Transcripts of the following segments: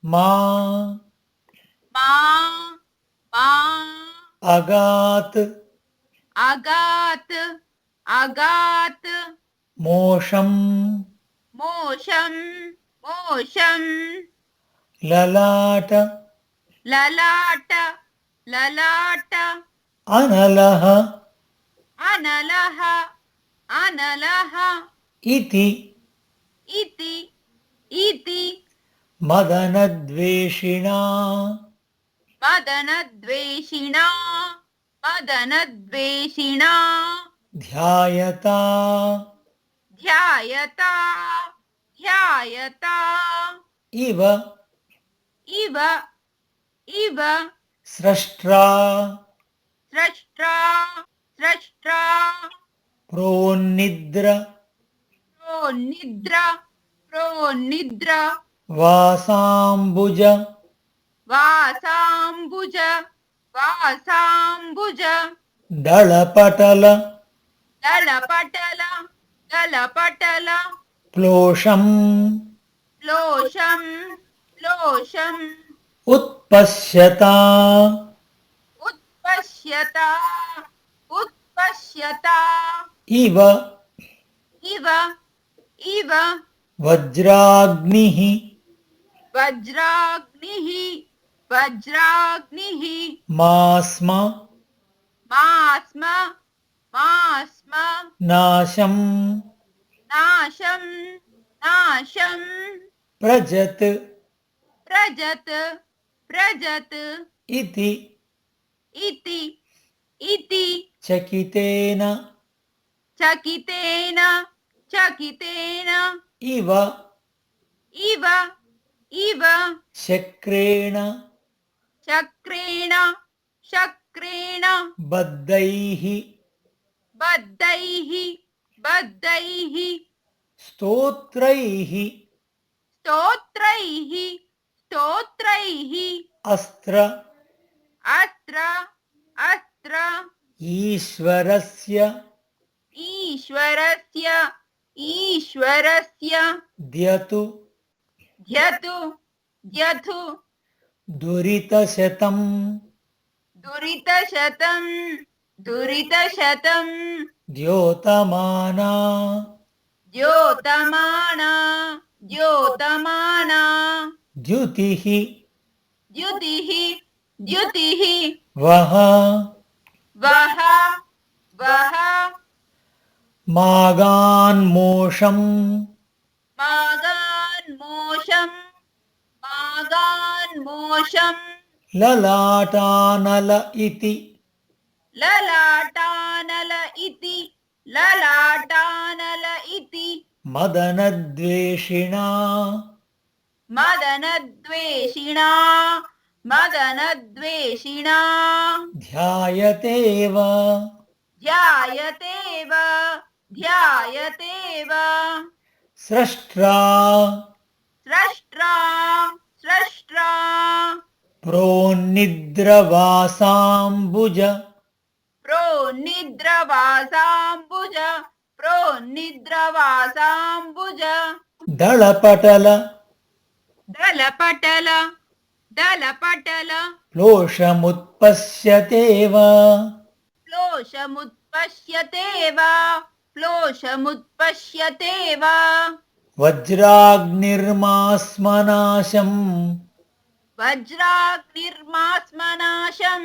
मा मा मा अगात् अगात् अगात् मोषं मोषं मोषं ललाट ललाट ललाट अनलः अनलः अनलः इति इति इति मदनद्वेषिणा मदनद्वेषिणा मदनद्वेषिणा ध्यायता ध्यायता ध्यायता इव इव इव स्रष्ट्रा स्रष्ट्रा स्रष्ट्रा प्रोन्निद्र प्रोन्निद्र प्रोन्निद्र वासाम्बुज वासाम्बुज वासाम्बुज दळपटल दलपटल दलपटल प्लोषम् प्लोषं प्लोषम् उत्पश्यता उत्पश्यता उत्पश्यता इव इव इव वज्राग्निः वज्राग्निः वज्राग्निः मास्म मास्म मास्म नाशं नाशं नाशं प्रजत् प्रजत् प्रजत् इति इति इति चकितेन चकितेन चकितेन इव इव इव शक्रेण चक्रेण चक्रेण बद्धैः बद्धैः बद्धैः स्तोत्रैः स्तोत्रैः स्तोत्रैः अस्त्र अत्र अत्र ईश्वरस्य ईश्वरस्य ईश्वरस्य द्यतु ध्यतु ध्यतु दुरितशतं दुरितशतं दुरितशतं द्योतमाना द्योतमाना द्योतमाना द्युतिः द्युतिः द्युतिः वः वः वः मागान्मोषं मागान्मोषं मागान्मोषं ललाटानल इति ललाटानल इति ललाटानल इति मदनद्वेषिणा मदनद्वेषिणा मदनद्वेषिणा ध्यायतेव ध्यायतेव ध्यायतेव स्रष्ट्रा स्रष्ट्रा स्रष्ट्रा प्रोन्निद्रवासाम्बुज प्रोन्निद्रवासाम्बुज प्रोन्निद्रवासाम्बुज दळपटल दलपटल दलपटल प्लोषमुत्पश्यतेव प्लोषमुत्पश्यतेव प्लोषमुत्पश्यतेव वज्राग्निर्मास्मनाशम् वज्राग्निर्मास्मनाशं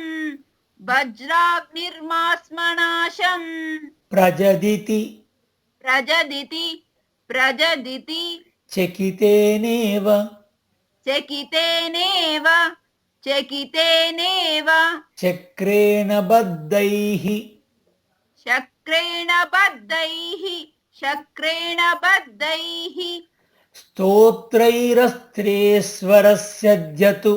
वज्राग्निर्मास्मनाशं प्रजदिति प्रजदिति प्रजदिति चकितेनेव चकितेनेव चकितेनेव चक्रेण बद्धैः शक्रेण बद्धैः शक्रेण बद्धैः स्तोत्रैरस्त्रेश्वरस्य द्यतु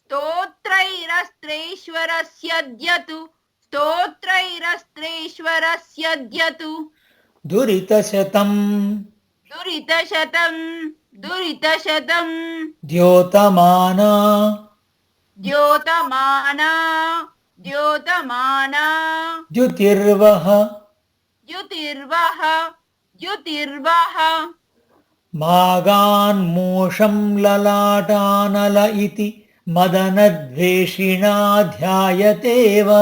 स्तोत्रैरस्त्रेश्वरस्य द्यतु स्तोत्रैरस्त्रेश्वरस्य द्यतु दुरितशतं दुरितशतं दुरितशतं द्योतमाना द्योतमाना द्योतमाना द्युतिर्वः द्युतिर्वः द्युतिर्वः मागान्मोषं ललाटानल इति मदनद्वेषिणा ध्यायते वा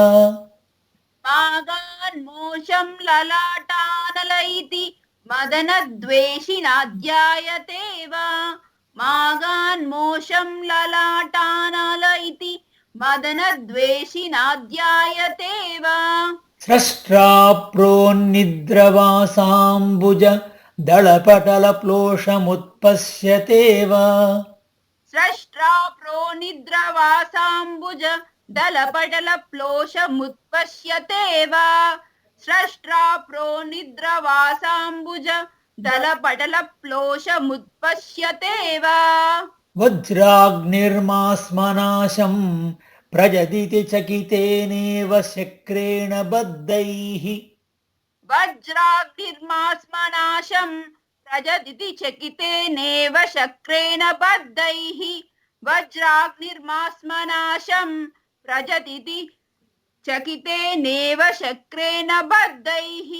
मागान्मोषं ललाटानल इति मदनद्वेषिणा ध्यायते वा मागान्मोषं ललाटानल इति मदनद्वेषिणा ध्यायते वा स्रष्ट्राप्रोन्निद्रवासाम्बुज दळपटलप्लोषमुत्पश्यते वा स्रष्ट्राप्रो निद्रवासाम्बुज दलपटलप्लोषमुत्पश्यते वा स्रष्ट्राप्रो निद्रवासाम्बुज दलपटलप्लोषमुत्पश्यते वा वज्राग्निर्मास्मनाशं प्रजदिति चकितेनेव शक्रेण बद्धैः वज्राग्निर्मास्मनाशं प्रजदिति चकितेनेव शक्रेण बद्धैः वज्राग्निर्मास्मनाशं प्रजदिति चकितेनेव शक्रेण बद्धैः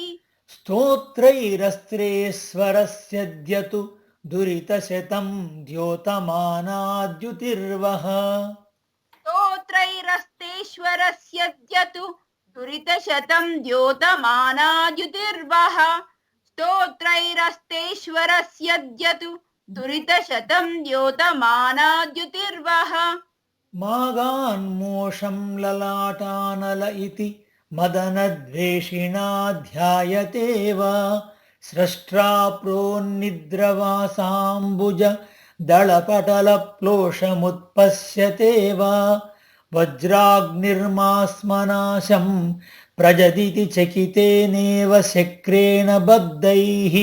स्तोत्रैरस्त्रेश्वरस्यद्यतु दुरितशतं द्योतमानाद्युतिर्वः स्तोत्रैरस्तेश्वरस्यद्यतु दुरितशतं द्योतमानाद्युतिर्वः स्तोत्रैरस्तेश्वरस्यद्यतु दुरितशतं द्योतमानाद्युतिर्वः मागान्मोषं ललाटानल इति मदनद्वेषिणा ध्यायते वा स्रष्ट्राप्रोन्निद्रवासाम्बुज दळपटलप्लोषमुत्पश्यते वा वज्राग्निर्मास्मनाशं प्रजदिति चकितेनेव शक्रेण बद्धैः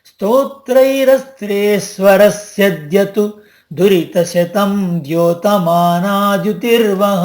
स्तोत्रैरस्त्रेश्वरस्यद्यतु दुरितशतं द्योतमानाद्युतिर्वः